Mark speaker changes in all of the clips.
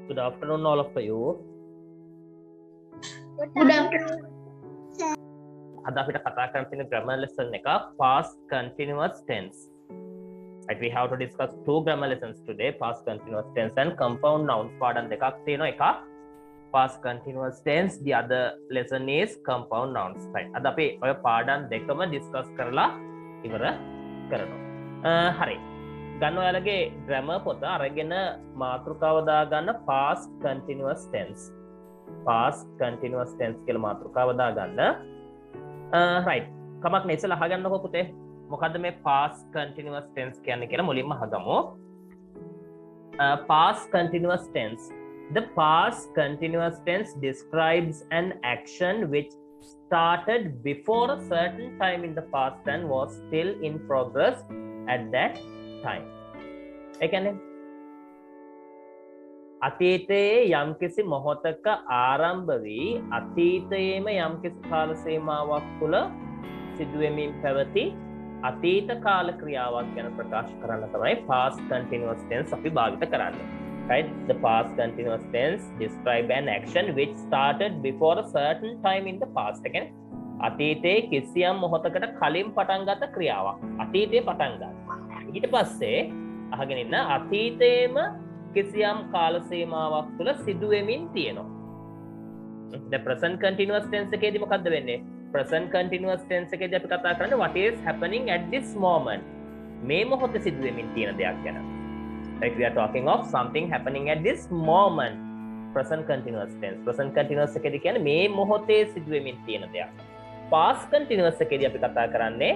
Speaker 1: Good afternoon, all of you.
Speaker 2: Good afternoon.
Speaker 1: Ada kita katakan sini grammar lesson එක past continuous tense. Right, we have to discuss two grammar lessons today, past continuous tense and compound nouns. පාඩම් දෙකක් තියෙනවා. එකක් past continuous tense, the other lesson is compound nouns. Right. අද අපි ඔය පාඩම් දෙකම discuss කරලා ඉවර කරනවා. හරි. ගන්න ඔයාලගේ grammar පොත අරගෙන මාතෘකාව දාගන්න past continuous tense. past continuous tense කියලා මාතෘකාව දාගන්න. right. කමක් නෑ ඉස්සෙල්ලා අහගන්නකෝ පුතේ. මොකද්ද මේ past continuous tense කියන්නේ කියලා මුලින්ම අහගමු. Past continuous tense. The past continuous tense describes an action which started before a certain time in the past and was still in progress at that time. ඒ කියන්නේ අතීතයේ යම්කිසි මොහොතක ආරම්භ වී අතීතයේම යම්කිසි කාල සීමාවක් තුළ සිදුවෙමින් පැවති අතීත කාල ක්‍රියාවක් ගැන ප්‍රකාශ කරන්න තමයි past continuous tense අපි භාවිත කරන්නේ. Right? The past continuous tense describe an action which started before a certain time in the past. ඒ කියන්නේ අතීතයේ කිසියම් මොහොතකට කලින් පටන් ගත ක්‍රියාවක්. අතීතයේ පටන් ගන්න. ඊට පස්සේ අහගෙන ඉන්න අතීතයේම කිසියම් කාල සීමාවක් තුළ සිදුවෙමින් තියෙනවා. The present continuous tense එකේදී මොකද්ද වෙන්නේ? Present continuous tense එකේදී අපි කතා කරන්නේ what is happening at this moment. මේ මොහොතේ සිදුවෙමින් තියෙන දෙයක් ගැන. Like we are talking of something happening at this moment. Present continuous tense. Present continuous එකේදී කියන්නේ මේ මොහොතේ සිදුවෙමින් තියෙන දෙයක්. Past continuous එකේදී අපි කතා කරන්නේ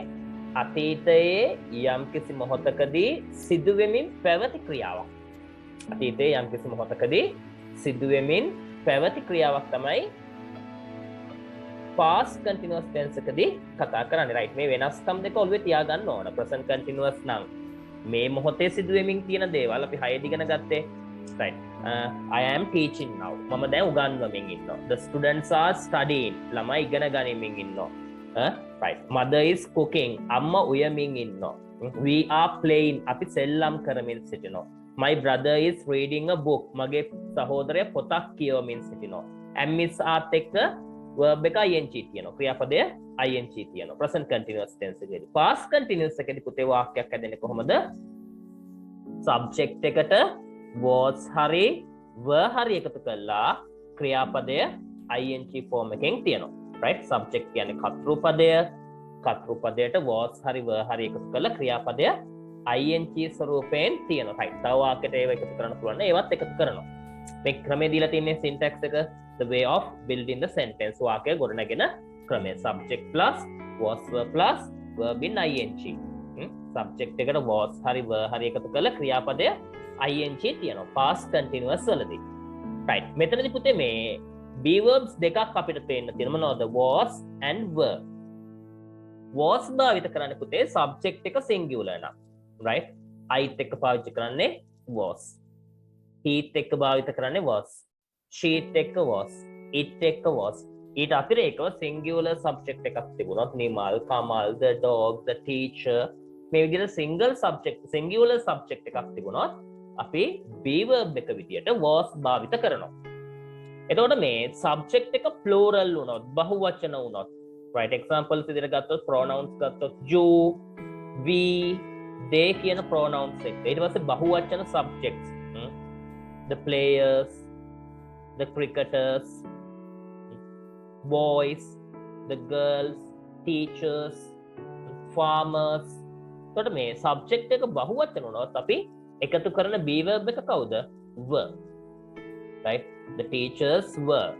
Speaker 1: අතීතයේ යම්කිසි මොහොතකදී සිදුවෙමින් පැවති ක්‍රියාවක්. අතීතයේ යම්කිසි මොහොතකදී සිදුවෙමින් පැවති ක්‍රියාවක් තමයි past continuous tense එකදී කතා කරන්නේ. right, මේ වෙනස්කම් දෙක ඔළුවේ තියාගන්න ඕන. present continuous නම් මේ මොහොතේ සිදුවෙමින් තියෙන දේවල් අපි 6 දිගන ගත්තේ. right, I am teaching now. මම දැන් උගන්වමින් ඉන්නවා. The students are studying. ළමයි ඉගෙන ගනිමින් ඉන්නවා. right, mother is cooking. අම්මා උයමින් ඉන්නවා. we are playing. අපි සෙල්ලම් කරමින් සිටිනවා. My brother is reading a book. මගේ සහෝදරයා පොතක් කියවමින් සිටිනවා. am is ආත් එක්ක verb එක ing තියෙනවා. ක්‍රියාපදය ing තියෙනවා. present continuous tense එකේදී. past continuous එකේදී පුතේ වාක්‍යයක් හැදෙන්නේ කොහොමද? subject එකට was හරි were හරි එකතු කළා ක්‍රියාපදය ing form එකෙන් තියෙනවා. right, subject කියන්නේ කර්තෘ පදය. කර්තෘ පදයට was හරි were හරි එකතු කළා ක්‍රියාපදය ing ස්වරූපයෙන් තියෙනවා. right, තව වාක්‍යයට ඒව එකතු කරන්න පුළුවන්. ඒවත් එකතු කරනවා. මේ ක්‍රමයේ දීලා තියෙන්නේ syntax එක, the way of building the sentence. වාක්‍ය ගොඩනගෙන ක්‍රමය. subject plus was were plus verb in ing. subject එකට was හරි were හරි එකතු කළා ක්‍රියාපදය ing තියෙනවා past continuous වලදී. right, මෙතනදී පුතේ මේ be verbs දෙකක් අපිට පේන්න තියෙනවා. මොනවද? was and were. was භාවිත කරන්නේ පුතේ subject එක singular නම්. right, I'ත් එක්ක පාවිච්චි කරන්නේ was. he't එක්ක භාවිත කරන්නේ was. she't එක්ක was. it එක්ක was. ඊට අතිරේකව singular subject එකක් තිබුණොත් Nimal, Kamal, the dog, the teacher මේ විදිහට singular subject එකක් තිබුණොත් අපි be verb එක විදියට was භාවිත කරනවා. එතකොට මේ subject එක plural වුණොත්, බහුවචන වුණොත්, right, examples විදිහට ගත්තොත් pronouns ගත්තොත් you, we, they කියන pronouns එක. ඊට පස්සේ බහුවචන subjects, the players, the cricketers, boys, the girls, teachers, farmers. එතකොට මේ subject එක බහුවචන වුණොත් අපි එකතු කරන be verb එක කවුද? were. right, the teachers were,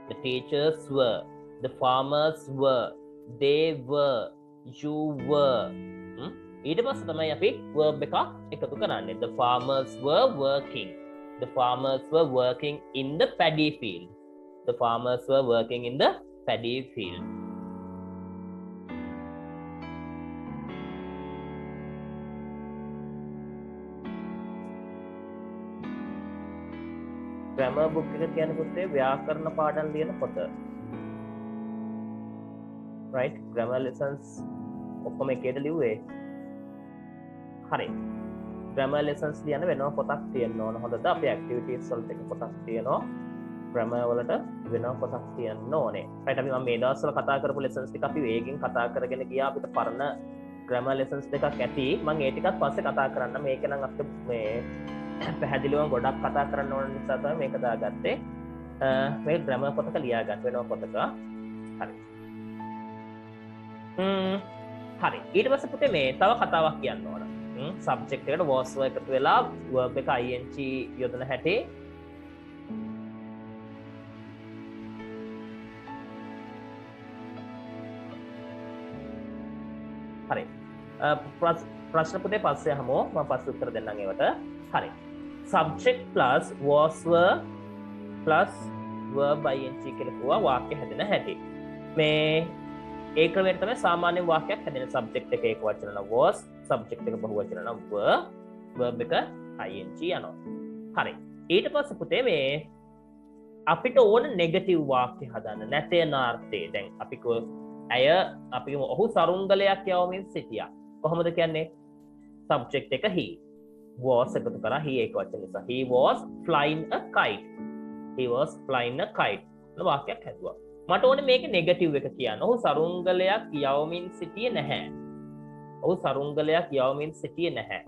Speaker 1: the teachers were, the farmers were, they were, you were. ඊට පස්සේ තමයි අපි verb එක එකතු කරන්නේ. the farmers were working. the farmers were working in the paddy field. the farmers were working in the paddy field. grammar book එක කියන්නේ පුතේ ව්‍යාකරණ පාඩම් ලියන පොත. right, grammar lessons ඔක්කොම එකේද ලිව්වේ. හරි. grammar lessons ලියන්න වෙනම පොතක් තියෙන්න ඕන. හොඳද? අපි activities වලට එක පොතක් තියෙනවා. grammar වලට වෙනම පොතක් තියෙන්න ඕනේ. right අපි මම මේ දවස්වල කතා කරපු lessons ටික අපි වේගෙන් කතා කරගෙන ගියා. අපිට පරණ grammar lessons දෙකක් ඇති. මම ඒ ටිකත් පස්සේ කතා කරන්න. මේක නම් අපිට මේ පැහැදිලිවම ගොඩක් කතා කරන්න ඕන නිසා තමයි මේක දාගත්තේ. මේ grammar පොතක ලියා ගන්න වෙනම පොතක. හරි. හරි. ඊට පස්සේ පුතේ මේ තව කතාවක් කියන්න ඕන. සබ්ජෙක්ට් එකට was එකතු වෙලා verb එක ing යොදන හැටි. හරි. ප්‍රශ්න පුතේ පස්සේ අහමු. මම පස්සේ උත්තර දෙන්නම් ඒවට. හරි. subject plus was were plus verb ing කියලා කිව්වා වාක්‍ය හැදෙන හැටි. මේ ඒ ක්‍රමයට තමයි සාමාන්‍ය වාක්‍යයක් හැදෙන. subject එක ඒක වචන නම් was, subject එක බහු වචන නම් were, verb එක ing යනවා. හරි. ඊට පස්සේ පුතේ මේ අපිට ඕන නෙගටිව් වාක්‍ය හදන්න නැතේන අර්ථේ. දැන් අපි ඇය අපි ඔහු සරුංගලයක් යවමින් සිටියා. කොහොමද කියන්නේ? subject එක he, was එකතු කරා he ඒක වචන නිසා. he was flying a kite. he was flying a kite. වාක්‍යයක් හැදුවා. මට ඕනේ මේකේ නෙගටිව් එක කියන්න. ඔහු සරුංගලයක් යවමින් සිටියේ නැහැ. ඔහු සරුංගලයක් යවමින් සිටියේ නැහැ.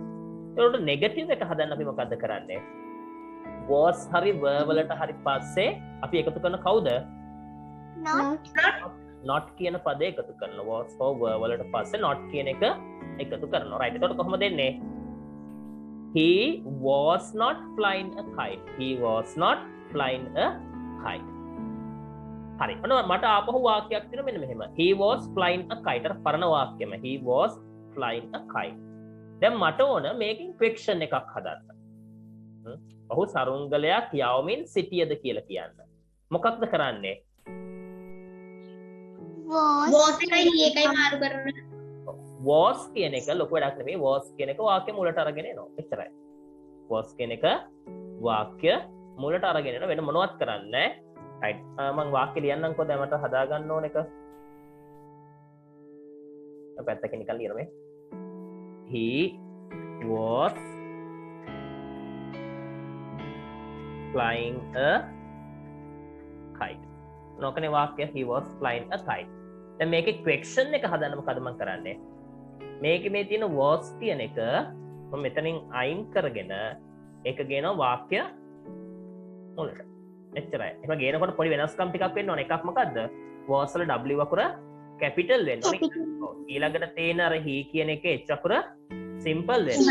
Speaker 1: ඒකට නෙගටිව් එක හදන්න අපි මොකද්ද කරන්නේ? was හරි verb වලට හරි පස්සේ අපි එකතු කරන කවුද? not කියන පදේ එකතු කරනවා. was for verb වලට පස්සේ not කියන එක එකතු කරනවා. right. එතකොට කොහොමද එන්නේ? he was not flying a kite. he was not flying a kite. හරි. ඔන්න මට ආපහු වාක්‍යයක් තියෙනවා මෙන්න මෙහෙම. he was flying a kite. අර පරණ වාක්‍යෙම he was flying a kite. දැන් මට ඕන මේකෙන් question එකක් හදන්න. ඔහු සරුංගලයක් යවමින් සිටියද කියලා කියන්න. මොකක්ද කරන්නේ?
Speaker 2: was එකයි මාරු කරන.
Speaker 1: was කියන එක ලොකු වැඩක් නෙමෙයි. was කියන එක වාක්‍ය මුලට අරගෙන එනවා. එච්චරයි. was කියන එක වාක්‍ය මුලට අරගෙන එන වෙන මොනවත් කරන්නේ නැහැ. right. මම වාක්‍ය ලියන්නම්කෝ දැන් මට හදා ගන්න ඕන එක. අපි පැත්තකින් නිකන් ලියනවා මේ. he was flying a kite. නොකනේ වාක්‍ය he was flying a kite. දැන් මේකේ question එක හදන්න මොකද මම කරන්නේ? මේකේ මේ තියෙන was කියන එක මම මෙතනින් අයින් කරගෙන ඒක ගේනවා වාක්‍ය මුලට. එච්චරයි. ඒක ගේනකොට පොඩි වෙනස්කම් ටිකක් වෙන්න ඕන. එකක් මොකද්ද? was වල w අකුර capital වෙන්න ඕනේ. ඊළඟට තියෙන අර he කියන එකේ h අකුර simple වෙන්න.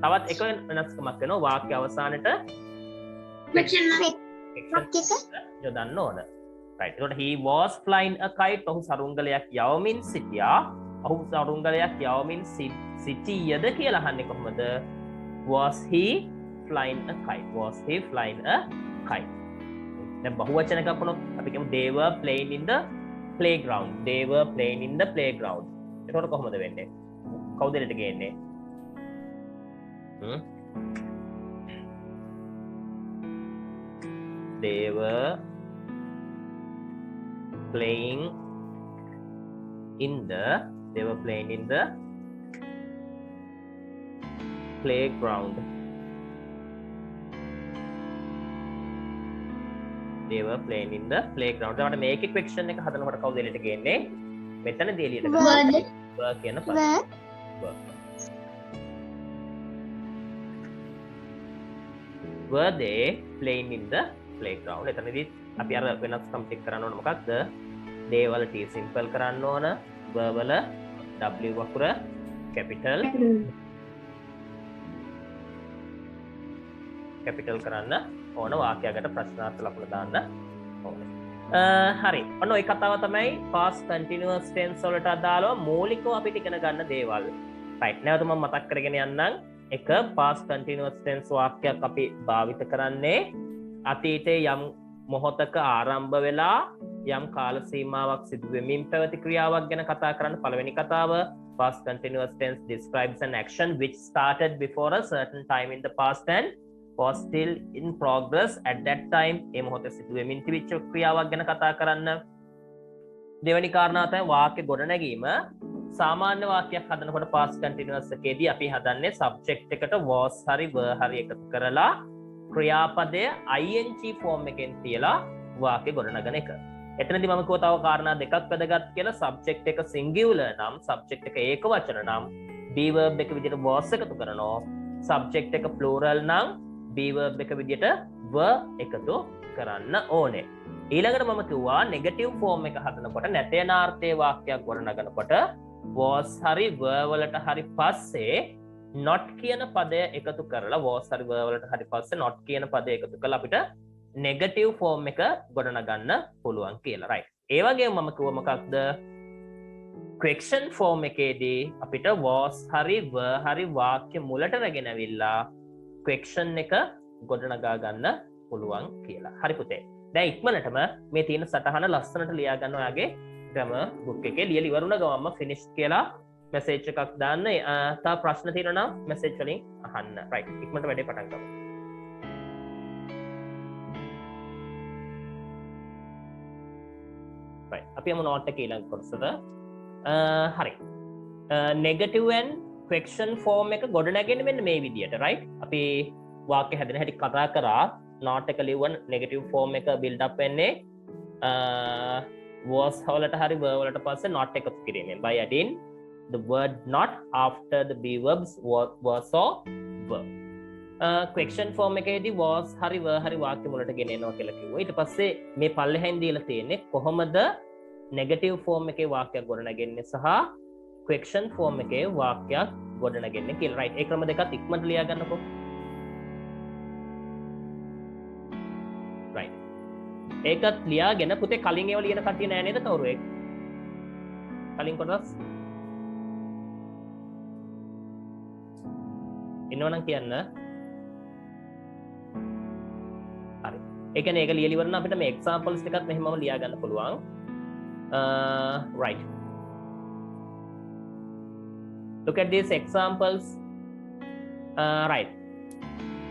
Speaker 1: තවත් එක වෙනස්කමක් වෙනවා. වාක්‍ය අවසානයේ
Speaker 2: question
Speaker 1: යොදන්න ඕන. right. ඒකට he was flying a kite. ඔහු සරුංගලයක් යවමින් සිටියා. ඔහු සරුංගලයක් යවමින් සිටියද කියලා අහන්නේ කොහොමද? was he flying a kite? was he flying a kite? දැන් බහුවචන එකක් වුණොත් අපි කියමු they were playing in the playground. they were playing in the playground. ඒකට කොහොමද වෙන්නේ? කවුද දෙට ගේන්නේ? they were playing in the playground. they were playing in the playground. එතකොට මේකේ question එක හදනකොට කවුද එළියට ගේන්නේ? මෙතනදී එළියට ගන්න. were කියන පද. were they playing in the playground? එතනදී අපි අර වෙනස්කම් ටික කරන්න ඕන මොකක්ද? they වල t simple කරන්න ඕන. were වල w අකුර capital කරන්න ඕන. වාක්‍යයකට ප්‍රශ්නාර්ථ ලකුණු දාන්න ඕනේ. හරි. ඔන්න ওই කතාව තමයි past continuous tense වලට අදාළව මූලිකව අපිට ඉගෙන ගන්න දේවල්. right. නැවත මම මතක් කරගෙන යන්නම්. එක past continuous tense වාක්‍යයක් අපි භාවිත කරන්නේ අතීතයේ යම් මොහොතක ආරම්භ වෙලා යම් කාල සීමාවක් සිදු වෙමින් පැවති ක්‍රියාවක් ගැන කතා කරන්න. පළවෙනි කතාව past continuous tense describes an action which started before a certain time in the past and was still in progress at that time. ඒ මොහොතේ සිදු වෙමින් තිබිච්ච ක්‍රියාවක් ගැන කතා කරන්න. දෙවෙනි කාරණාව තමයි වාක්‍ය ගොඩනැගීම සාමාන්‍ය වාක්‍යයක් හදනකොට past continuous එකේදී අපි හදන්නේ subject එකට was හරි were හරි එකතු කරලා ක්‍රියාපදය ing form එකෙන් තියලා වාක්‍ය ගොඩනගන එක. එතනදී මම කිව්වා තව කාරණා දෙකක් වැදගත් කියලා. subject එක singular නම් subject එක ඒක වචන නම් be verb එක විදිහට was එකතු කරනවා. subject එක plural නම් be verb එක විදිහට were එකතු කරන්න ඕනේ. ඊළඟට මම කිව්වා negative form එක හදනකොට නැතේනාර්ථයේ වාක්‍යයක් ගොඩනගනකොට was හරි were වලට හරි පස්සේ not කියන පදය එකතු කරලා was හරි were වලට හරි පස්සේ not කියන පදය එකතු කරලා අපිට negative form එක ගොඩනගන්න පුළුවන් කියලා. right. ඒ වගේම මම කිව්වා මොකක්ද? question form එකේදී අපිට was හරි were හරි වාක්‍ය මුලට රැගෙන ඇවිල්ලා question එක ගොඩනගා ගන්න පුළුවන් කියලා. හරි පුතේ. දැන් ඉක්මනටම මේ තියෙන සටහන ලස්සනට ලියා ගන්න ඔයාගේ grammar book එකේ ලියලා ඉවරුණ ගමන්ම finish කියලා message එකක් දාන්න. තා ප්‍රශ්න තියෙනවා නම් message වලින් අහන්න. right. ඉක්මනට වැඩේ පටන් ගමු. right. අපි යමු note එකේ ඊළඟ කොටසට. හරි. negative and question form එක ගොඩනගන්නේ මෙන්න මේ විදියට. right. අපි වාක්‍ය හැදෙන හැටි කතා කරා. not එක ලියුවන් negative form එක build up වෙන්නේ was වලට හරි were වලට පස්සේ not එකතු කිරීමෙන් by adding the word not after the be verbs was or were. question form එකේදී was හරි were හරි වාක්‍ය මුලට ගෙනෙනවා කියලා කිව්වා. ඊට පස්සේ මේ පල්ලෙහෙන් දීලා තියෙන්නේ කොහොමද negative form එකේ වාක්‍යයක් ගොඩනගන්නේ සහ question form එකේ වාක්‍යයක් ගොඩනගන්නේ කියලා. right. ඒ ක්‍රම දෙකත් ඉක්මනට ලියා ගන්නකො. right. ඒකත් ලියාගෙන පුතේ කලින් ඒවා ලියන කට්ටිය නෑ නේද කවුරු එක්? කලින් කොටස් ඉන්නවනම් කියන්න. හරි. ඒ කියන්නේ ඒක ලියලා ඉවරන අපිට මේ examples ටිකත් මෙහෙමම ලියා ගන්න පුළුවන්. right. Look at these examples. Right.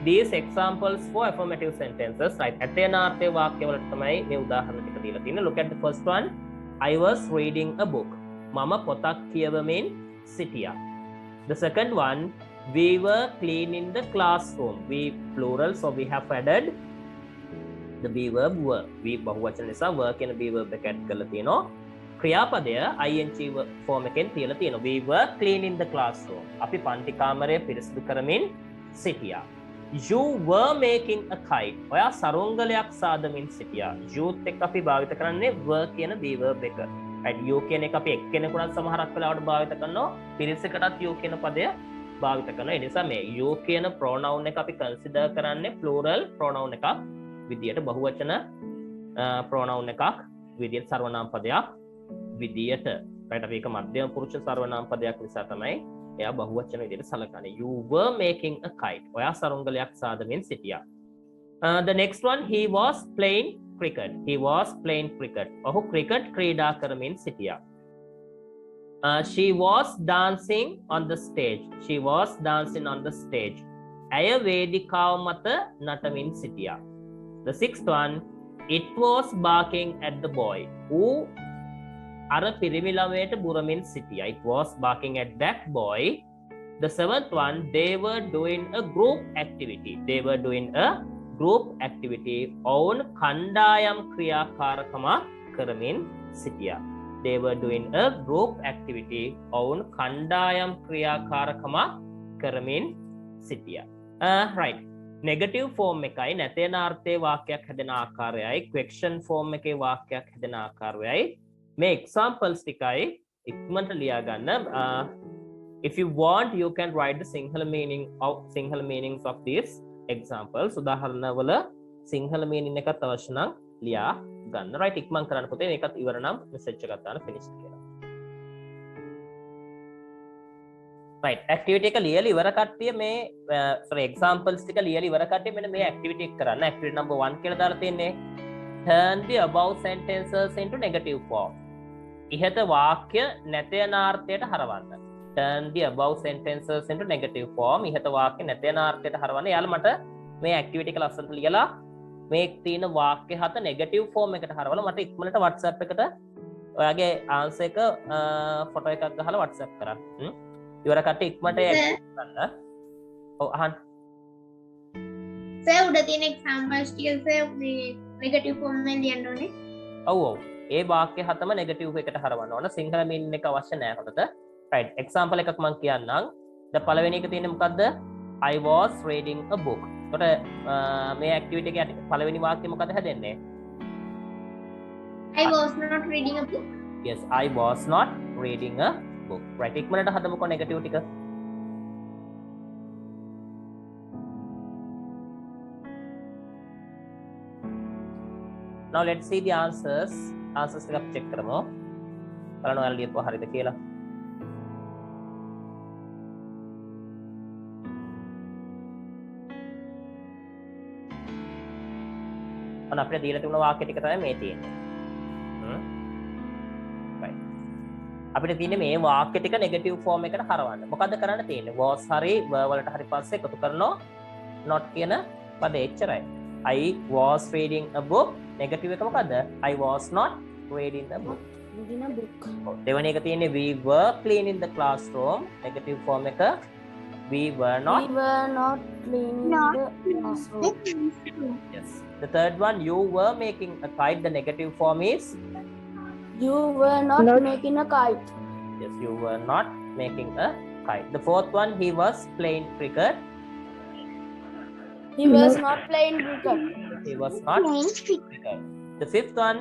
Speaker 1: These examples for affirmative sentences. Right. ඇතේනාර්ථයේ වාක්‍ය වලට තමයි මේ උදාහරණ ටික දීලා තියෙන්නේ. Look at the first one. I was reading a book. මම පොතක් කියවමින් සිටියා. The second one, we were cleaning the classroom. We plural, so we have added the be verb were. We බහුවචන නිසා were කියන be verb එක add කරලා තියෙනවා. ක්‍රියාපදය ing form එකෙන් තියලා තියෙනවා. We were cleaning the classroom. අපි පන්ති කාමරය පිරිසිදු කරමින් සිටියා. You were making a kite. ඔයා සරුංගලයක් සාදමින් සිටියා. youth එක අපි භාවිත කරන්නේ were කියන be verb එක. right. you කියන එක අපි එක්කෙනෙකුට සමහරක් වෙලාවට භාවිත කරනවා. පිරිසකටත් you කියන පදය භාවිත කරනවා. ඒ නිසා මේ you කියන pronoun එක අපි consider කරන්නේ plural pronoun එකක් විදියට, බහුවචන pronoun එකක් විදියට, සර්වනාම පදයක් විදියට. right. අපි ඒක මධ්‍යම පුරුෂ සර්වනාම පදයක් නිසා තමයි එයා බහුවචන විදියට සලකන්නේ. You were making a kite. ඔයා සරුංගලයක් සාදමින් සිටියා. The next one, he was playing cricket. He was playing cricket. ඔහු cricket ක්‍රීඩා කරමින් සිටියා. She was dancing on the stage. She was dancing on the stage. ඇය වේදිකාව මත නටමින් සිටියා. The sixth one, it was barking at the boy. ඌ අර පිරිමි ළමයට බුරමින් සිටියා. It was barking at that boy. The seventh one, they were doing a group activity. They were doing a group activity. ඔවුන් කණ්ඩායම් ක්‍රියාකාරකමක් කරමින් සිටියා. They were doing a group activity. ඔවුන් කණ්ඩායම් ක්‍රියාකාරකමක් කරමින් සිටියා. right. negative form එකයි නැතේනාර්ථයේ වාක්‍යයක් හැදෙන ආකාරයයි question form එකේ වාක්‍යයක් හැදෙන ආකාරයයි මේ examples ටිකයි ඉක්මනට ලියා ගන්න. If you want, you can write the Sinhala meanings of these examples. උදාහරණ වල සිංහල meaning එකත් අවශ්‍ය නම් ලියා ගන්න. right. ඉක්මන් කරන්න පුතේ. මේකත් ඉවර නම් message එකක් දාන්න finish කියලා. right. activity එක ලියලා ඉවර කට්ටිය මේ examples ටික ලියලා ඉවර කට්ටිය මෙන්න මේ activity එක කරන්න. activity number 1 කියලා දාලා තියෙන්නේ turn the above sentences into negative form. ඉහත වාක්‍ය නැතේනාර්ථයට හරවන්න. turn the above sentences into negative form. ඉහත වාක්‍ය නැතේනාර්ථයට හරවන්න. යාළුවා මට මේ activity එක ලස්සනට ලියලා මේ තියෙන වාක්‍ය හත negative form එකට හරවලා මට ඉක්මනට WhatsApp එකට ඔයාගේ ආන්සර් එක ෆොටෝ එකක් ගහලා WhatsApp කරන්න. ඉවර කට්ටිය ඉක්මනට ගන්න. ඔව් අහන්න.
Speaker 2: සර් උඩ තියෙන එක්සැම්පල්ස් ටික සර් මේ නෙගටිව් ෆෝම් එකෙන් ලියන්න ඕනේ.
Speaker 1: ඔව් ඔව්. ඒ වාක්‍ය හතම නෙගටිව් එකට හරවන්න ඕන. සිංහල මීන් එක අවශ්‍ය නැහැ හොඳට. right example එකක් මම කියන්නම්. දැන් පළවෙනි එක තියෙන්නේ මොකද්ද? I was reading a book. එතකොට මේ ඇක්ටිවිටි එක යටි පළවෙනි වාක්‍යය මොකද හැදෙන්නේ?
Speaker 2: I was not reading a book.
Speaker 1: Yes, I was not reading a book. Right. ඉක්මනට හදමුකෝ නෙගටිව් ටික. Now let's see the answers. Answers ටික check කරමු. බලන්න ඔයාලා ලියපුවා හරිද කියලා. ඔන්න අපිට දීලා තිබුණ වාක්‍ය ටික තමයි මේ තියෙන්නේ. right. අපිට තියෙන්නේ මේ වාක්‍ය ටික නෙගටිව් ෆෝම් එකට හරවන්න. මොකද්ද කරන්න තියෙන්නේ? was හරි were වලට හරි පස්සේ එකතු කරනවා not කියන පදේ එච්චරයි. I was reading a book. Negative එක මොකද්ද? I was not reading a book.
Speaker 3: reading a book.
Speaker 1: දෙවෙනි එක තියෙන්නේ we were cleaning the classroom. Negative form එක we were not.
Speaker 3: We were not cleaning the classroom.
Speaker 1: Yes. The third one, you were making a kite. The negative form is
Speaker 3: You were not making a kite.
Speaker 1: yes, you were not making a kite. The fourth one, he was playing cricket.
Speaker 3: He was not playing cricket.
Speaker 1: He was not cricket. The fifth one,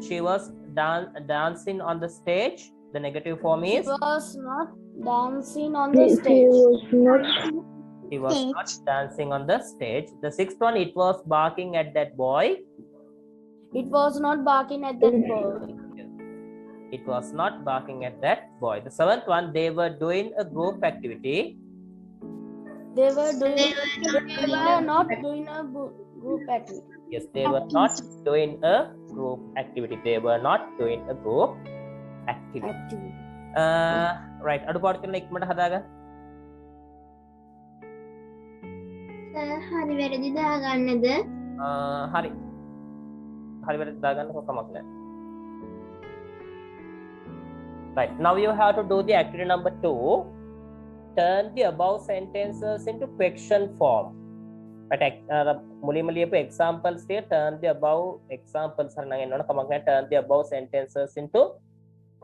Speaker 1: she was dancing on the stage. The negative form
Speaker 3: He
Speaker 1: is
Speaker 3: was not dancing on the stage.
Speaker 1: he was not dancing on the stage. The sixth one, it was barking at that boy.
Speaker 3: It was not barking at that boy.
Speaker 1: It was not barking at that boy. The seventh one, they were doing a group activity.
Speaker 3: They were not doing a group activity.
Speaker 1: Yes, they were not doing a group activity. They were not doing a group activity. Right. අඩුපාඩු කරන ඉක්මනට හදාගන්න.
Speaker 2: හරි වැරදි දාගන්නද?
Speaker 1: හරි. හරි වැරදි දාගන්න කමක් නැහැ. Right. Now you have to do the activity number 2. Turn the above sentences into question form. Right. මුලින්ම ලියපු examples ටික turn the above examples හරි නම් එන්න ඕන කමක් නැහැ. Turn the above sentences into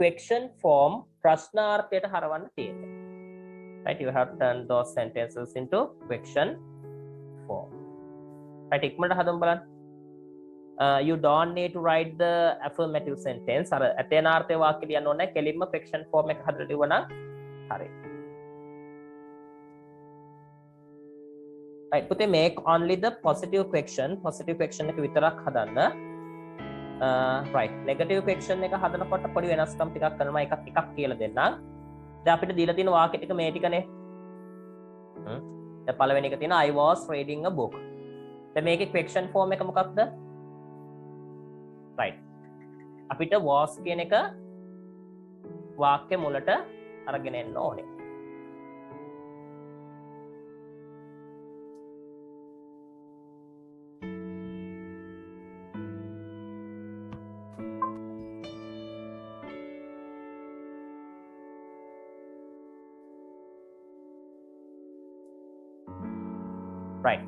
Speaker 1: question form. ප්‍රශ්නාර්ථයට හරවන්න තියෙන්නේ. Right. You have to turn those sentences into question form. Right. ඉක්මනට හදමු බලන්න. You don't need to write the affirmative sentence. අර අතේනාර්ථය වාක්‍ය ලියන්න ඕනේ. කෙලින්ම question form එක හදලා ලියුවා නම් හරි. Right. පුතේ make only the positive question. Positive question එක විතරක් හදන්න. Right. Negative question එක හදනකොට පොඩි වෙනස්කම් ටිකක් කරනවා. එකක් කියලා දෙන්නම්. දැන් අපිට දීලා තියෙන වාක්‍ය ටික මේ ටිකනේ. දැන් පළවෙනි එක තියෙන I was reading a book. දැන් මේකේ question form එක මොකක්ද? Right. අපිට was කියන එක වාක්‍ය මුලට අරගෙන එන්න ඕනේ. Right.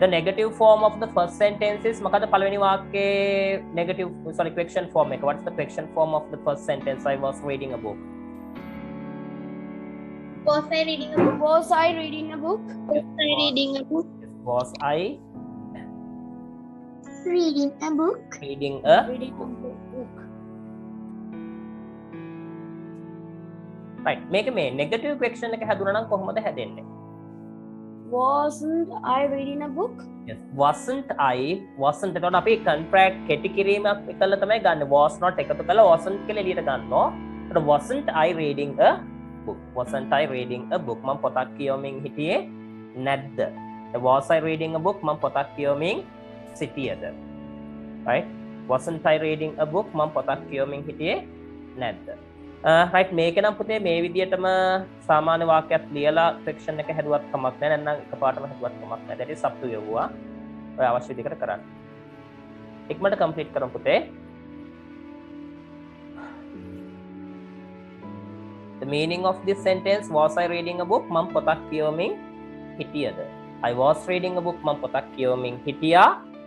Speaker 1: The negative form of the first sentence is මොකද පළවෙනි වාක්‍යයේ negative question form එක. What's the question form of the first sentence? I was reading a book.
Speaker 2: Was I reading a book?
Speaker 3: Was I reading a book?
Speaker 2: Was I reading a book?
Speaker 1: Was I
Speaker 2: Reading a book?
Speaker 1: reading a
Speaker 3: Reading a book.
Speaker 1: right. මේක මේ negative question එක හැදුනා නම් කොහොමද හැදෙන්නේ?
Speaker 3: Wasn't I reading a book?
Speaker 1: Yes. Wasn't එතකොට අපි contract කෙටි කිරීමක් එකල තමයි ගන්න. Was not එකතු කරලා wasn't කියලා එළියට ගන්නවා. එතකොට wasn't I reading a book? Wasn't I reading a book? මම පොතක් කියවමින් හිටියේ නැද්ද? Was I reading a book? මම පොතක් කියවමින් සිටියද? Right? Wasn't I reading a book? මම පොතක් කියවමින් හිටියේ නැද්ද? right මේක නම් පුතේ මේ විදිහටම සාමාන්‍ය වාක්‍යයක් ලියලා section එක හැදුවත් කමක් නැහැ. නැත්නම් එකපාරටම හැදුවත් කමක් නැහැ. that is up to you. ඔය අවශ්‍ය විදිහකට කරන්න. ඉක්මනට complete කරමු පුතේ. meaning of this sentence, was I reading a book? මම පොතක් කියවමින් හිටියද? I was reading a book. මම පොතක් කියවමින් හිටියා.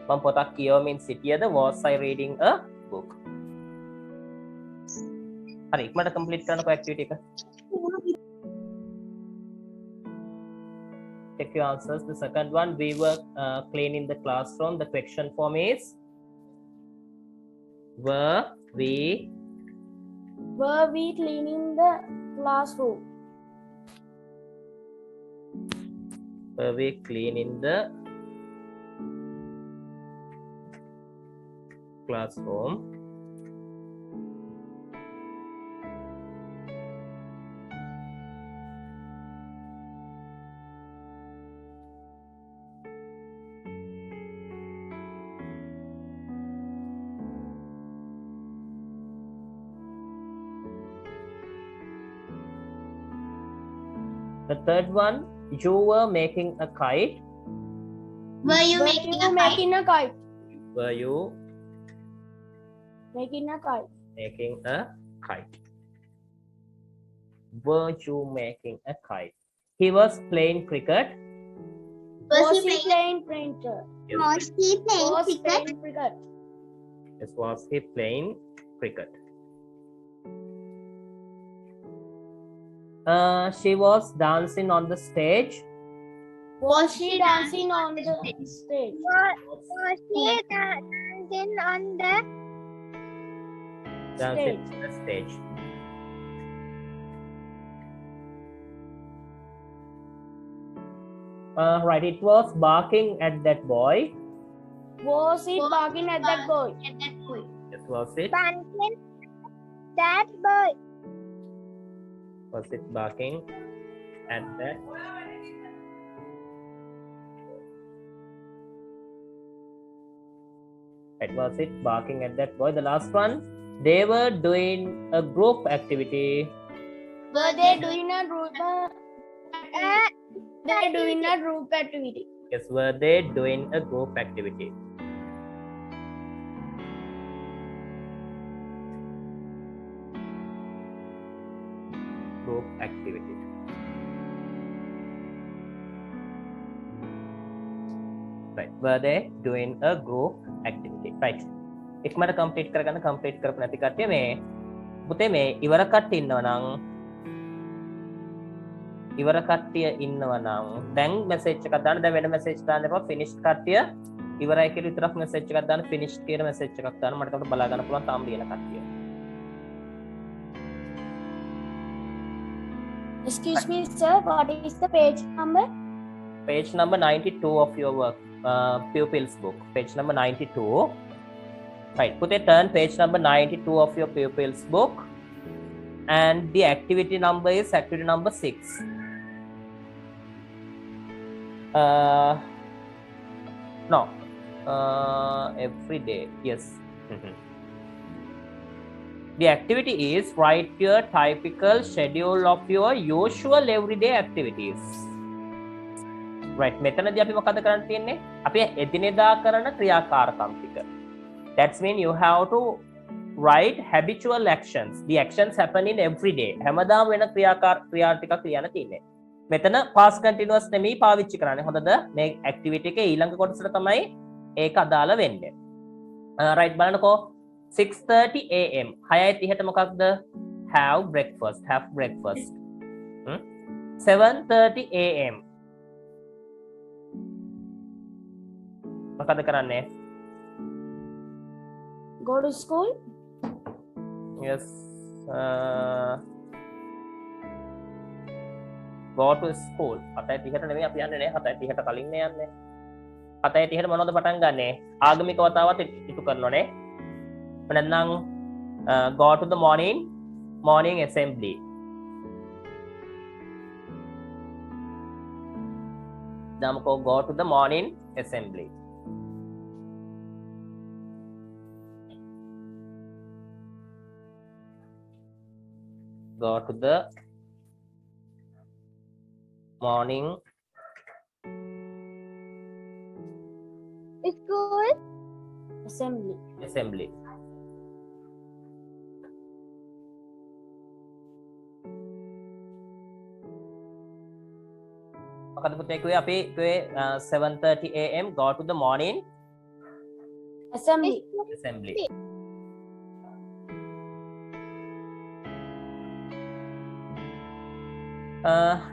Speaker 1: මම පොතක් කියවමින් සිටියද? Was I reading a book? හරි ඉක්මනට complete කරන්නකෝ activity එක. Check your answers. The second one, we were cleaning the classroom. The question form is were we
Speaker 3: cleaning the classroom?
Speaker 1: Were we cleaning the classroom? The third one, you were making a kite.
Speaker 2: Were you making a kite?
Speaker 3: making a kite?
Speaker 1: Were you
Speaker 3: Making a kite.
Speaker 1: making a kite? Were you making a kite? He was playing cricket.
Speaker 3: Was he playing cricket?
Speaker 1: Yes.
Speaker 2: Was he playing
Speaker 3: Was
Speaker 2: cricket?
Speaker 3: playing cricket?
Speaker 1: Yes, was he playing cricket? She was dancing on the stage.
Speaker 3: Was she dancing on the stage?
Speaker 2: Was he dancing on the
Speaker 1: Dancing on the stage. Right, it was barking at that boy.
Speaker 3: Was it barking at that boy?
Speaker 2: At that boy.
Speaker 1: Yes, was it?
Speaker 2: Barking that boy.
Speaker 1: Was it barking at that? Right, was it barking at that boy? The last one, they were doing a group activity.
Speaker 3: Were they doing a group? They're doing a group activity.
Speaker 1: Yes, were they doing a group activity? Group activity. Right, were they doing a group activity? Right. ඉක්මනට complete කරගන්න. complete කරපු නැති කට්ටිය මේ පුතේ මේ ඉවර කට්ටිය ඉන්නව නම් ඉවර කට්ටිය ඉන්නව නම් දැන් message එකක් දාන්න. දැන් වෙන message දාන්න එපා. finished කට්ටිය ඉවරයි කියලා විතරක් message එකක් දාන්න. finished කියන message එකක් දාන්න. මට එතකොට බලා ගන්න පුළුවන් තාම ලියන කට්ටිය.
Speaker 3: Excuse me, sir. What is the page number?
Speaker 1: Page number 92 of your work, pupils book. Page number 92. Right, put a turn page number 92 of your pupils book, and the activity number is activity number 6. No, every day. Yes. The activity is write your typical schedule of your usual everyday activities. Right, මෙතනදී අපි මොකද කරන්න තියෙන්නේ? අපි එදිනෙදා කරන ක්‍රියාකාරකම් ටික. That's mean you have to write habitual actions. The actions happen in every day. හැමදාම වෙන ක්‍රියා ටිකක් ලියන්න තියෙන්නේ. මෙතන past continuous නෙමෙයි පාවිච්චි කරන්නේ. හොඳද? මේ activity එකේ ඊළඟ කොටසට තමයි ඒක අදාළ වෙන්නේ. Right, බලන්නකෝ. 6:30 am. 6:30ට මොකක්ද? Have breakfast. Have breakfast. 7:30 am. මොකද කරන්නේ?
Speaker 3: Go to school?
Speaker 1: Yes. Go to school. 7:30ට නෙමෙයි අපි යන්නේ නේ. 7:30ට කලින් නේ යන්නේ. 7:30ට මොනවද පටන් ගන්නෙ? ආගමික වතාවත් ඉටු කරනෝනේ. නැත්නම් go to the morning assembly. Damko go to the morning assembly. Go to the morning
Speaker 2: School.
Speaker 1: assembly. පුතේ කිව්වේ අපි කිව්වේ 7:30 am go to the morning
Speaker 3: assembly,
Speaker 1: assembly.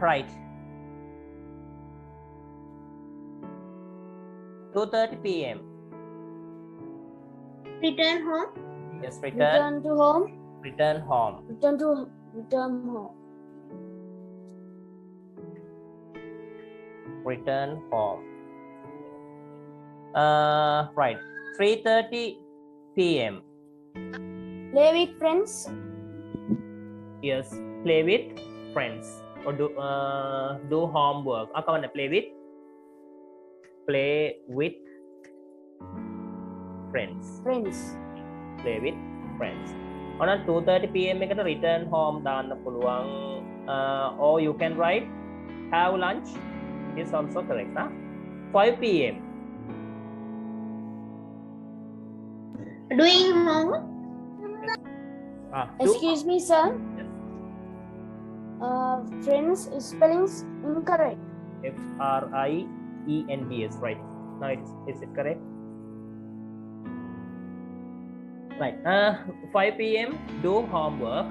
Speaker 1: Right. 2:30 p.m.
Speaker 2: Return home.
Speaker 1: Yes,
Speaker 3: return to home,
Speaker 1: return home.
Speaker 3: return home,
Speaker 1: Return home. Right. 3:30 p.m.
Speaker 3: play with friends,
Speaker 1: Yes, play with friends or do homework. Akawana play with friends. Play with friends. On 2:30 p.m. එකට return home දාන්න පුළුවන්. Or you can write have lunch. It is also correct. 5 p.m.
Speaker 2: Doing homework.
Speaker 3: excuse me sir, friends spellings incorrect,
Speaker 1: friends, right? Now is it correct? Right. 5 p.m. do homework.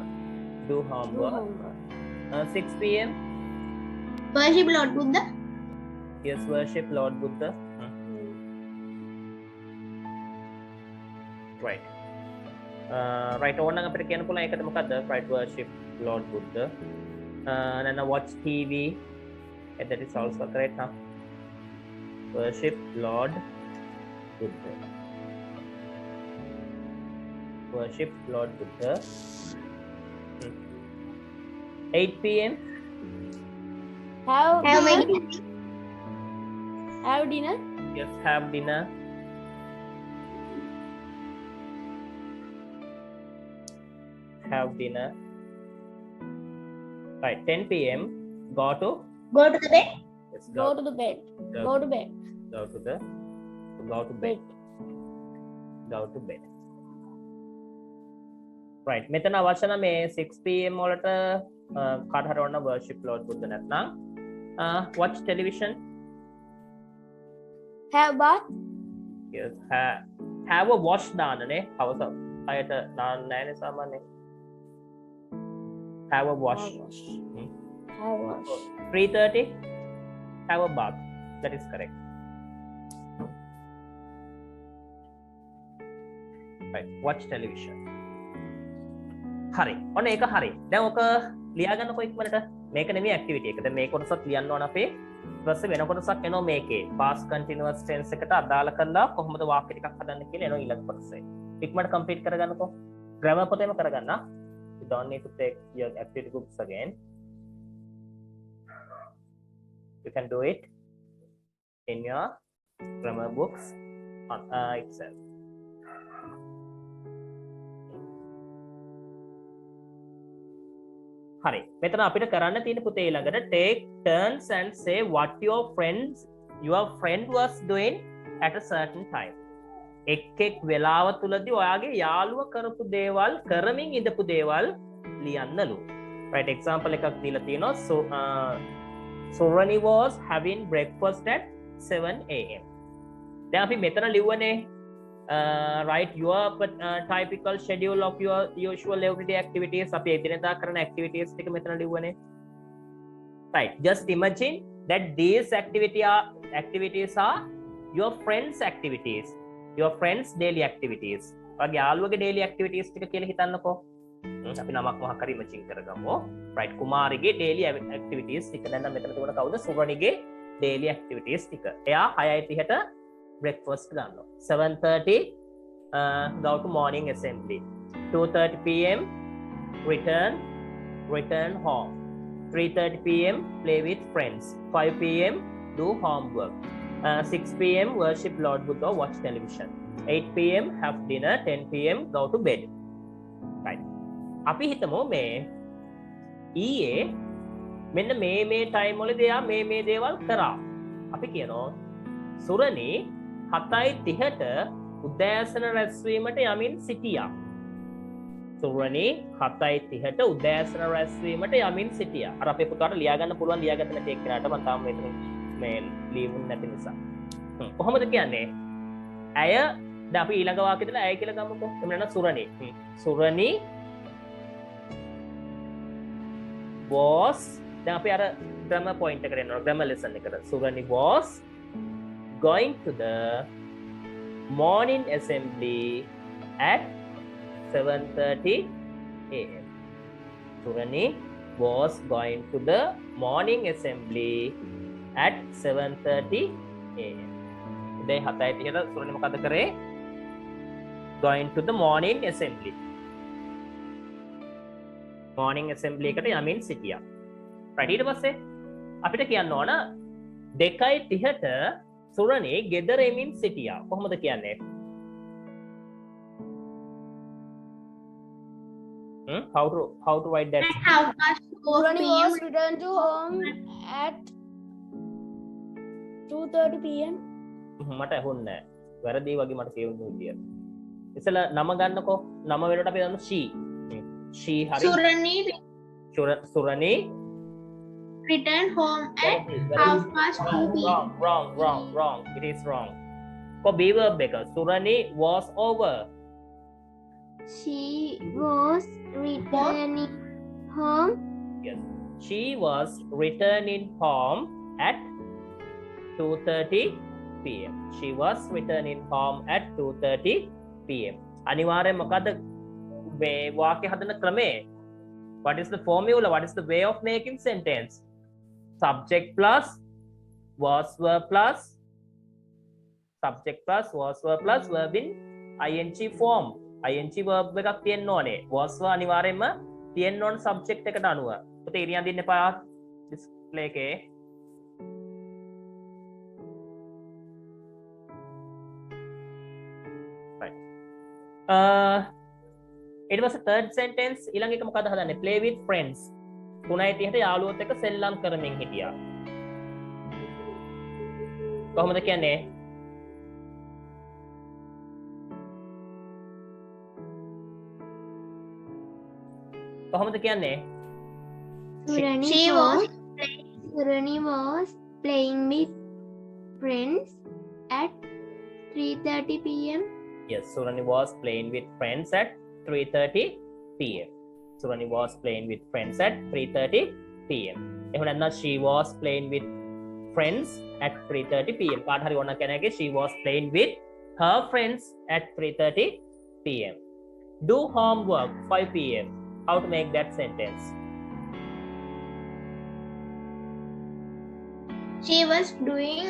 Speaker 3: do homework,
Speaker 1: 6 p.m.
Speaker 2: Worship Lord Buddha.
Speaker 1: Yes, worship Lord Buddha. Right. Right. ඕනනම් අපිට කියන්න පුළුවන් ඒකට මොකද්ද? Right, worship Lord Buddha. And then watch TV. That is also correct, huh? Worship Lord Buddha. Worship Lord Buddha. 8 p.m.
Speaker 3: have
Speaker 2: Have
Speaker 3: dinner,
Speaker 2: many.
Speaker 3: have dinner,
Speaker 1: Yes, have dinner. Have dinner. Right, 10 p.m. Go to
Speaker 2: Go to the bed.
Speaker 1: yes,
Speaker 3: go to the bed, go to bed,
Speaker 1: go to bed. Go to bed. Right. මෙතන අවශ්‍ය නම් මේ 6 pm වලට කාට හරි වුණා worship Lord Buddha නැත්නම් watch television.
Speaker 3: have bath,
Speaker 1: Yes, have a wash දාන්නනේ. හවස 6ට දාන්න නැහැනේ සාමාන්‍යයෙන්. Have a wash.
Speaker 3: have wash,
Speaker 1: 3:30 have a bath. That is correct. Right. Watch television. හරි. ඔන්න ඒක හරි. දැන් ඔක ලියා ගන්නකො ඉක්මනට. මේක නෙමෙයි ඇක්ටිවිටි එක. දැන් මේ කොටසත් ලියන්න ඕන අපේ. ඊට පස්සේ වෙන කොටසක් එනවා මේකේ. past continuous tense එකට අදාළ කරලා කොහොමද වාක්‍ය ටිකක් හදන්න කියලා එනවා ඊළඟ කොටසේ. ඉක්මනට කම්ප්ලීට් කරගන්නකො. grammar පොතේම කරගන්න. You don't need to take your activity books again. You can do it in your grammar books on itself. හරි. මෙතන අපිට කරන්න තියෙන පුතේ ළඟට take turns and say what your friend was doing at a certain time. එක් වෙලාව තුලදී ඔයාගේ යාළුවා කරපු දේවල් කරමින් ඉඳපු දේවල් ලියන්නලු. Right, example එකක් දීලා තියෙනවා. So Surani was having breakfast at 7 am. දැන් අපි මෙතන ලිව්වනේ write your typical schedule of your usual everyday activities. අපි එදිනෙදා කරන activities ටික මෙතන ලිව්වනේ. Right, just imagine that these activities are your friends activities, your friends daily activities. ඔයාගේ යාළුවගේ daily activities ටික කියලා හිතන්නකෝ. අපි නමක් මොකක් හරි imagine කරගමු. Right, කුමාරිගේ daily activities ටික. දැන් මෙතන තිබුණ කවුද? සුරණිගේ daily activities ටික. එයා 6:30ට breakfast ගන්නවා. 7:30 go to morning assembly. 2:30 p.m. return home. 3:30 p.m. play with friends. 5 p.m. do homework. 6 p.m. worship Lord Buddha, watch television. 8 p.m. have dinner. 10 p.m. go to bed. Right. අපි හිතමු මේ ඊයේ මෙන්න මේ time වලදී එයා මේ දේවල් කරා. අපි කියනවා සුරණි 7:30ට උදෑසන රැස්වීමට යමින් සිටියා. සුරණි 7:30ට උදෑසන රැස්වීමට යමින් සිටියා. අර අපේ පුතාට ලියා ගන්න පුළුවන් ලියාගත්ත නැති එක්කනට මම තාම මෙතන මේ ලියුම් නැති නිසා. කොහොමද කියන්නේ? ඇය දැන් අපි ඊළඟ වාක්‍යෙදලා ඇය කියලා ගමුකෝ. එමු නේද සුරණි. සුරණි was දැන් අපි අර grammar point එකට එනවා. grammar lesson එකට. සුරණි was going to the morning assembly at 7:30 a.m. Surani was going to the morning assembly at 7:30 a.m. Today 7:30 Surani මොකද කරේ? Going to the morning assembly. Morning assembly එකට යමින් සිටියා. right ඊට පස්සේ අපිට කියන්න ඕන 2:30ට සුරණි ගෙදර එමින් සිටියා. කොහොමද කියන්නේ? How to write that?
Speaker 2: At half past 4
Speaker 3: Surani
Speaker 2: p.m.
Speaker 3: was returned to home at 2:30 p.m.
Speaker 1: මට ඇහුන්නේ නැහැ. වැරදි වගේ මට කියවන්න විදිය. ඉතලා නම ගන්නකෝ. නම වලට අපි දාමු she. She හරි. Surani
Speaker 2: returned home at half past 2 p.m.
Speaker 1: Wrong. It is wrong. Ko be verb එක. Surani was over.
Speaker 3: She was returning home.
Speaker 1: Yes. She was returning home at 2:30 p.m. She was returning home at 2:30 p.m. අනිවාර්යෙන් මොකද මේ වාක්‍ය හදන ක්‍රමය? What is the formula? What is the way of making sentence? Subject plus was verb plus subject plus was verb plus verb in ing form. ing verb එකක් තියෙන්න ඕනේ. was verb අනිවාර්යෙන්ම තියෙන්න ඕන subject එකට අනුව. පුතේ ඉරියන් දෙන්න එපා display එකේ. right. ඊට පස්සේ third sentence ඊළඟ එක මොකද හදන්නේ? play with friends. 3:30ට යාළුවොත් එක්ක සෙල්ලම් කරමින් හිටියා. කොහොමද කියන්නේ? කොහොමද කියන්නේ?
Speaker 3: Surani was playing with friends at 3:30 p.m.
Speaker 1: Yes, Surani was playing with friends at 3:30 p.m. Surani was playing with friends at 3:30 p.m. එහෙම නැත්නම් she was playing with friends at 3:30 p.m. කාට හරි ඕන කෙනෙක්ගේ she was playing with her friends at 3:30 p.m. Do homework 5 p.m. How to make that sentence?
Speaker 2: She was doing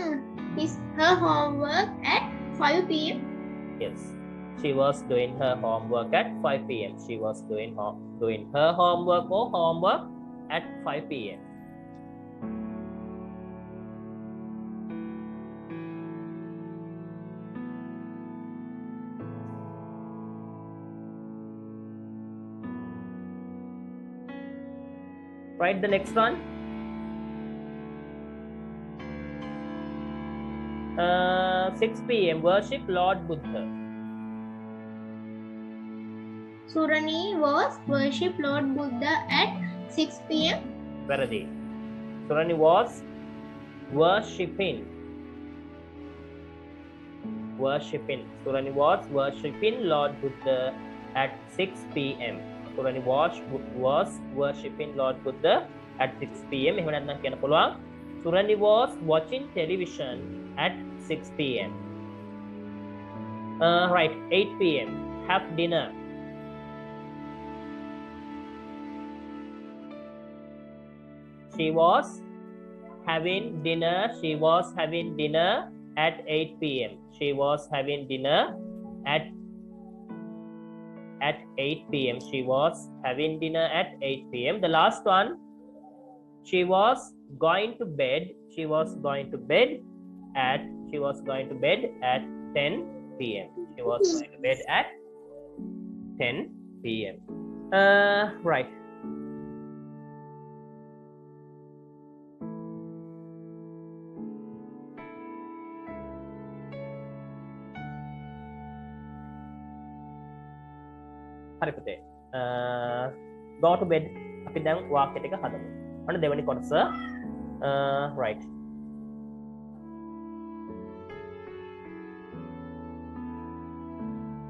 Speaker 2: her homework at 5 p.m.
Speaker 1: Yes, she was doing her homework at 5 p.m. She was doing her homework or homework at 5 p.m. Write the next one. 6 p.m. Worship Lord Buddha.
Speaker 2: Surani was worship Lord Buddha at 6 p.m.
Speaker 1: Varadi. Surani was worshipping. Surani was worshipping Lord Buddha at 6 p.m. Surani was worshipping Lord Buddha at 6 p.m. එහෙම නැත්නම් කියන්න පුළුවන් Surani was watching television at 6 p.m. Right, 8 p.m. Have dinner. She was having dinner at 8 p.m. She was having dinner at 8 p.m. She was having dinner at 8 p.m. The last one, she was going to bed at 10 p.m. She was going to bed at 10 p.m. Right. හරි පුතේ. Go to bed. අපි දැන් වාක්‍යයට එක හදමු. අන්න දෙවෙනි කොටස. Right.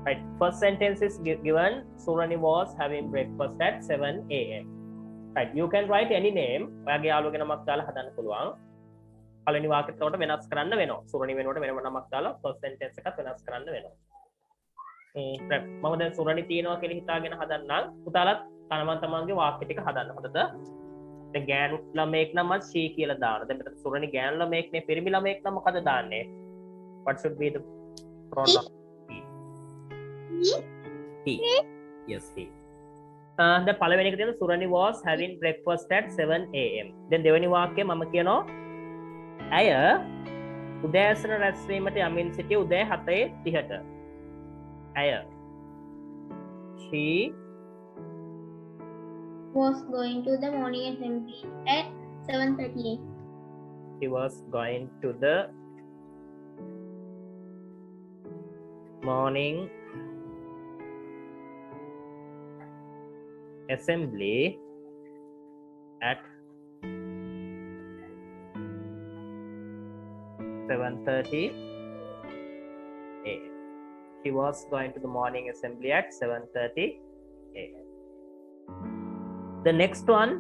Speaker 1: Right, first sentence is given Surani was having breakfast at 7 a.m. Right, you can write any name. ඔයාගේ යාළුවගේ නමක් දාලා හදන්න පුළුවන්. පළවෙනි වාක්‍යයට වෙනස් කරන්න වෙනවා. සුරණි වෙනකොට වෙනම නමක් දාලා first sentence එකත් වෙනස් කරන්න වෙනවා. right, මම දැන් සුරණි තියෙනවා කියලා හිතාගෙන හදන්නම්. පුතාලත් කනමන් තමන්ගේ වාක්‍ය ටික හදන්න. හොඳද? දැන් ගෑනු ළමෙක් නම් මම she කියලා දානවා. දැන් මෙතන සුරණි ගෑනු ළමෙක් නේ, පිරිමි ළමෙක් නම් මොකද දාන්නේ? What should be the pronoun? He. Yes, he. The පළවෙනි එක තියෙන Surani was having breakfast at 7 a.m. Then දෙවෙනි වාක්‍යය මම කියනවා ඇය උදෑසන රැස්වීමට යමින් සිටි උදේ 7:30ට. ඇය she
Speaker 2: Was going to the morning assembly at 7:30 a.m.
Speaker 1: She was going to the morning assembly at 7:30 a.m. She was going to the morning assembly at 7:30 a.m. The next one,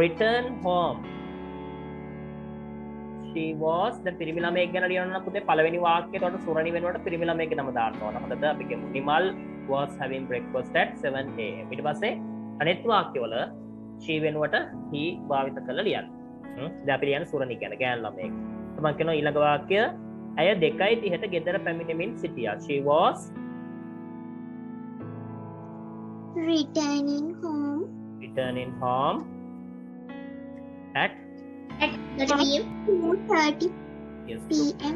Speaker 1: return home. She was the පිරිමි ළමයෙක් ගැන ලියනවා නම් පුතේ පළවෙනි වාක්‍යයට උඩ සුරණි වෙනුවට පිරිමි ළමයෙක්ගේ නම දාන්න ඕන. හොඳද? අපි කියමු Nimal was having breakfast at 7 a.m. ඊට පස්සේ අනෙත් වාක්‍යවල she වෙනුවට he භාවිත කරලා ලියන්න. දැන් අපි ලියන්නේ සුරණි කියන ගෑනු ළමයෙක්. මම කියනවා ඊළඟ වාක්‍ය ඇය 2:30ට ගෙදර පැමිණෙමින් සිටියා. She was
Speaker 3: Returning home
Speaker 1: at
Speaker 2: 30 p.m.
Speaker 3: 2:30
Speaker 1: yes,
Speaker 3: p.m.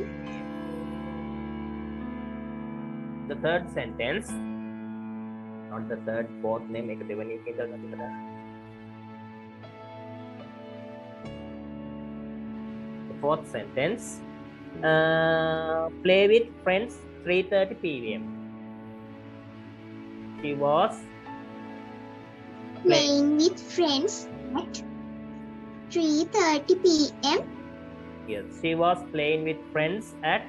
Speaker 1: the third sentence, not the third, fourth name, make a devani ke dal the fourth sentence, play with friends 3:30 p.m. She was
Speaker 3: Playing with friends at 3:30 p.m.
Speaker 1: yes, she was playing with friends at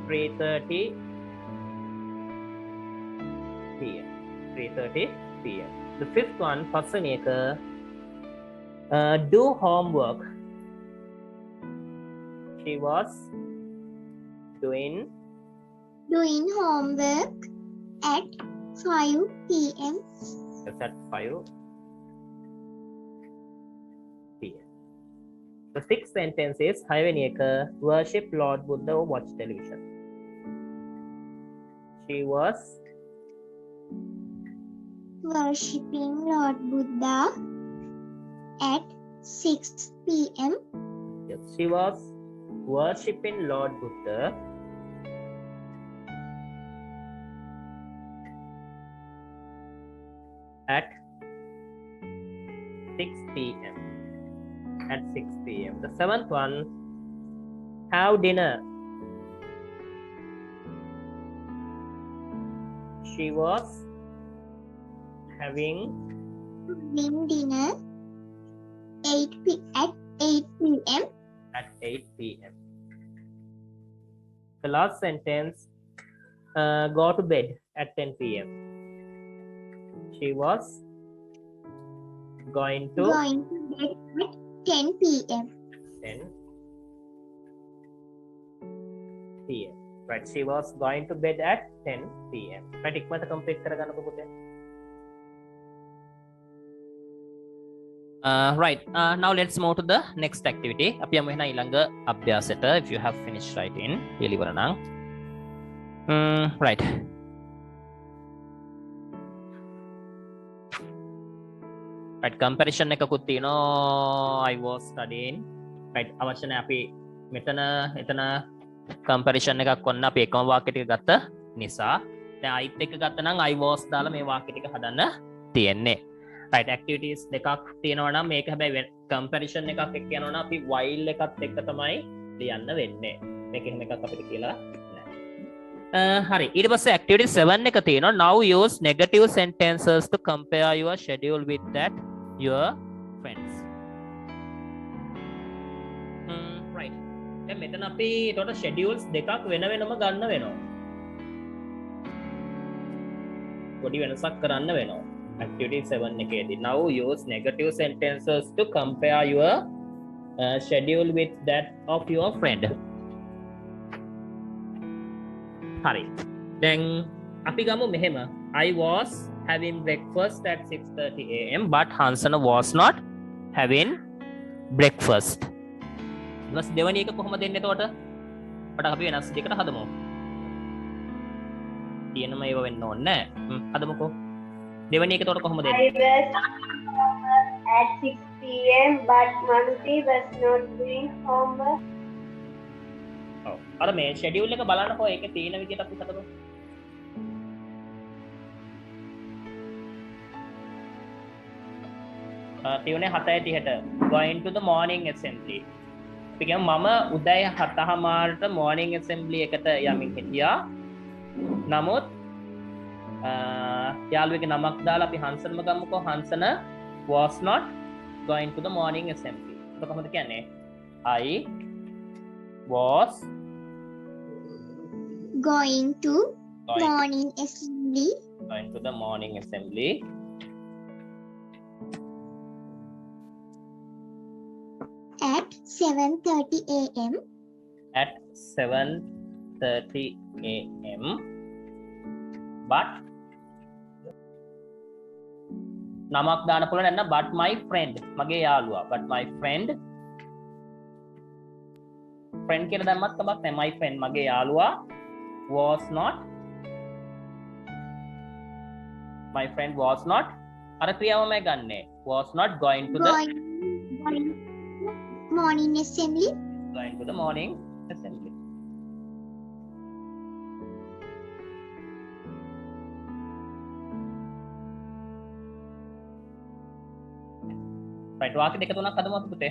Speaker 1: 3:30 p.m. 3:30 p.m. The fifth one, Pasaneka, do homework. She was doing
Speaker 3: homework at 5 p.m.
Speaker 1: yes, at 5 p.m. The sixth sentence is Hayaveneka, worship Lord Buddha or watch television. She was
Speaker 3: Worshipping Lord Buddha at 6 p.m.
Speaker 1: yes, she was worshipping Lord Buddha at 6 p.m. At 6 p.m. The seventh one, have dinner. She was having
Speaker 3: dinner at 8 p.m.
Speaker 1: at 8 p.m. The last sentence, go to bed at 10 p.m. She was going to
Speaker 3: bed at 10 p.m.
Speaker 1: 10 p.m. Right, she was going to bed at 10 p.m. Right, ඉක්මනට complete කරගන්නකො පුතේ. Right, now let's move to the next activity. අපි යමු එහෙනම් ඊළඟ අභ්‍යාසයට. If you have finished writing, ඉලිවර නම්. Right. Right, comparison එකකුත් තියෙනවා. I was studying. Right, අවශ්‍ය නැහැ අපි මෙතන එතන comparison එකක් වන්න අපි එකම වාක්‍ය ටික ගත්ත නිසා දැන් අයිත් එක ගත්ත නම් I was දාලා මේ වාක්‍ය ටික හදන්න තියෙන්නේ. Right, activities දෙකක් තියෙනවා නම් මේක හැබැයි comparison එකක් එක්ක යනවා නම් අපි while එකත් එක්ක තමයි ලියන්න වෙන්නේ. මේක එහෙම එකක් අපිට කියලා නැහැ. හරි, ඊට පස්සේ activity 7 එක තියෙනවා. Now use negative sentences to compare your schedule with that your friends. Right. දැන් මෙතන අපි එතකොට schedules දෙකක් වෙන වෙනම ගන්න වෙනවා. පොඩි වෙනසක් කරන්න වෙනවා. Activity 7 එකේදී. Now use negative sentences to compare your schedule with that of your friend. හරි. දැන් අපි ගමු මෙහෙම. I was having breakfast at 6:30 am but Hansana was not having breakfast. ඊළඟ දෙවෙනි එක කොහොමද දෙන්නේ එතකොට? අපට අපි වෙනස් දෙකට හදමු. තියෙනම ඒව වෙන්න ඕනේ නැහැ. හදමුකෝ. දෙවෙනි එක එතකොට කොහොමද දෙන්නේ?
Speaker 4: I was at 6 p.m. but Manuti was not doing homework.
Speaker 1: ඔව්. අර මේ ෂෙඩියුල් එක බලන්නකෝ ඒකේ තියෙන විදිහට අපි හදමු. තියුනේ 7:30ට going to the morning assembly. අපි කියමු මම උදේ 7:00ට morning assembly එකට යමින් හිටියා. නමුත් යාළුවෙක්ගේ නමක් දාලා අපි හංසනම ගමුකෝ. හංසන was not going to the morning assembly. ඒක කොහොමද කියන්නේ? I was
Speaker 2: Going to morning assembly
Speaker 1: going to the morning assembly
Speaker 2: at 7:30 a.m.
Speaker 1: at 7:30 a.m. but නමක් දාන්න පුළුවන් නැත්නම් but my friend මගේ යාළුවා but my friend කියලා දැම්මත් කමක් නැහැ. my friend මගේ යාළුවා was not my friend was not අර ක්‍රියාවම ගන්නෙ was not going to the
Speaker 2: morning assembly.
Speaker 1: Going to the morning assembly. right වාක්‍ය දෙක තුනක් හදමු අපි පුතේ.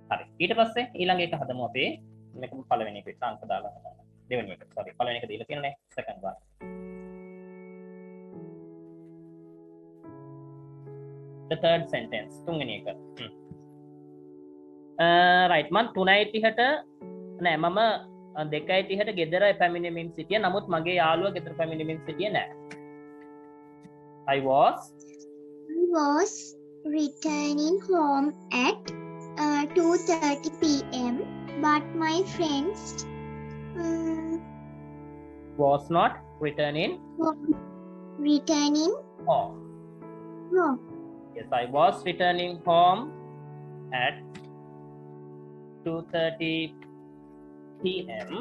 Speaker 1: හරි. ඊට පස්සේ ඊළඟ එක හදමු අපි. මේක පළවෙනි එකට අංක දාලා හදන්න. දෙවෙනි එක. sorry. පළවෙනි එක දීලා තියෙනනේ. second one. The third sentence. තුන්වෙනි එක. right මම 3:30ට නෑ මම 2:30ට ගෙදර පැමිණෙමින් සිටියා. නමුත් මගේ යාළුවා ගෙදර පැමිණෙමින් සිටියේ නෑ. I was
Speaker 2: returning home at 2:30 p.m. but my friends
Speaker 1: was not returning home.
Speaker 2: home.
Speaker 1: Yes, I was returning home at 2:30 p.m.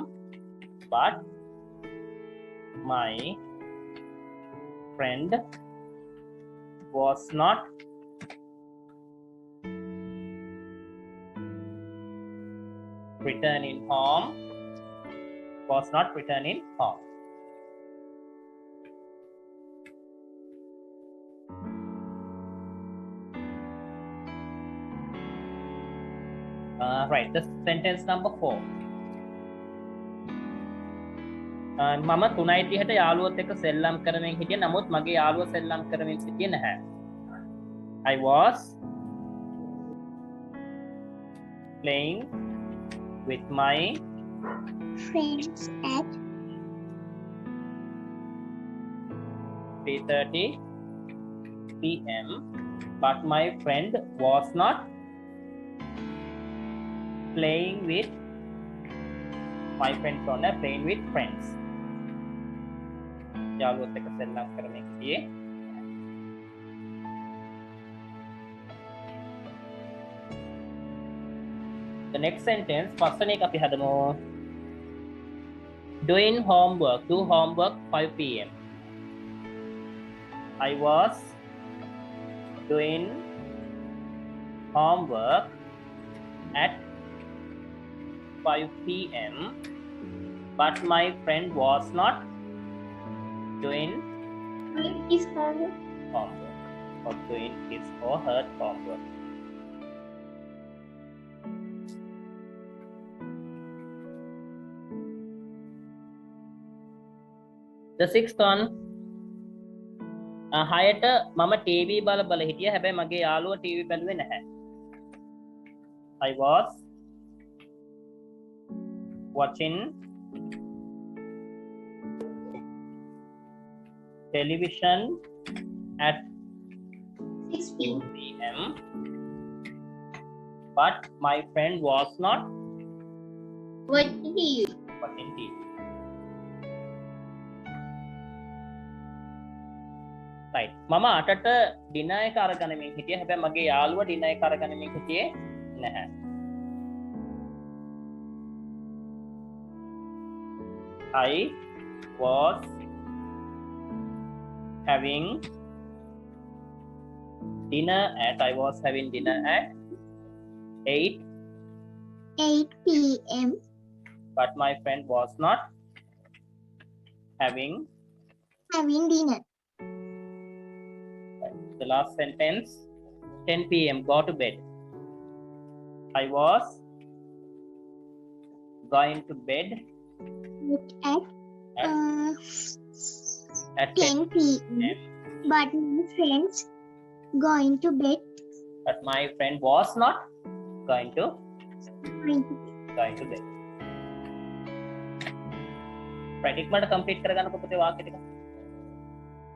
Speaker 1: but my friend was not returning home. Right, the sentence number 4. මම 3:30ට යාළුවොත් එක්ක සෙල්ලම් කරමින් හිටියේ. නමුත් මගේ යාළුවා සෙල්ලම් කරමින් සිටියේ නැහැ. I was playing with my
Speaker 2: friends at
Speaker 1: 3:30 p.m. but my friend was not playing with my friends on playing with friends. යාළුවොත් එක්ක සෙල්ලම් කරමින් හිටියේ. The next sentence පස්වෙනි එක අපි හදමු. Doing homework. Do homework 5 p.m. I was doing homework at 5 p.m. but my friend was not doing
Speaker 2: his homework.
Speaker 1: or doing his or her homework. The sixth one. හයට මම TV බල හිටියා. හැබැයි මගේ යාළුවා TV බැලුවේ නැහැ. I was watching television at
Speaker 2: 6 p.m.
Speaker 1: 6 p.m. but my friend was not
Speaker 2: watching TV.
Speaker 1: watching TV. Right. මම 8ට dinner එක අරගනිමින් හිටියේ. හැබැයි මගේ යාළුවා ඩිනර් එක අරගනිමින් හිටියේ නැහැ. I was having dinner at 8
Speaker 2: 8 p.m.
Speaker 1: but my friend was not having
Speaker 2: dinner.
Speaker 1: the last sentence 10 p.m. go to bed. I was going to bed at 10
Speaker 2: p.m. but my friends going to bed.
Speaker 1: but my friend was not going to bed. Right, ඉක්මනට complete කරගන්නකො පුතේ වාක්‍ය ටික.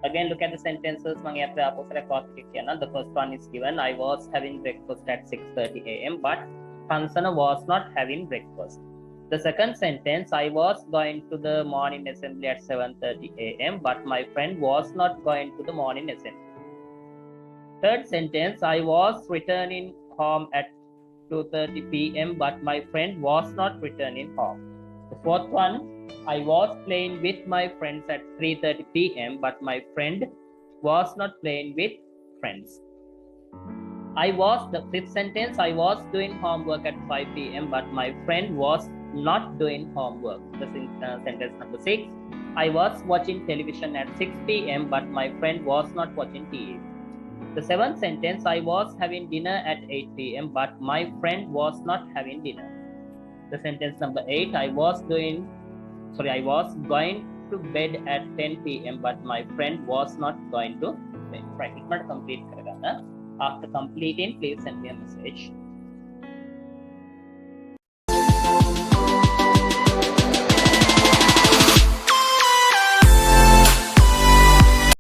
Speaker 1: Again, look at the sentences. මම අපේ අපෝසරේ වාක්‍ය කියනවා. The first one is given. I was having breakfast at 6:30 a.m. but Kansana was not having breakfast. The second sentence, I was going to the morning assembly at 7:30 a.m. but my friend was not going to the morning assembly. Third sentence, I was returning home at 2:30 p.m. but my friend was not returning home. The fourth one, I was playing with my friends at 3:30 p.m. but my friend was not playing with friends. The fifth sentence, I was doing homework at 5 p.m. but my friend was not doing homework. The sentence number 6, I was watching television at 6 p.m. but my friend was not watching TV. The seventh sentence, I was having dinner at 8 p.m. but my friend was not having dinner. The sentence number 8, I was going to bed at 10 p.m. but my friend was not going to bed. Right, it's not complete. After completing, please send me a message.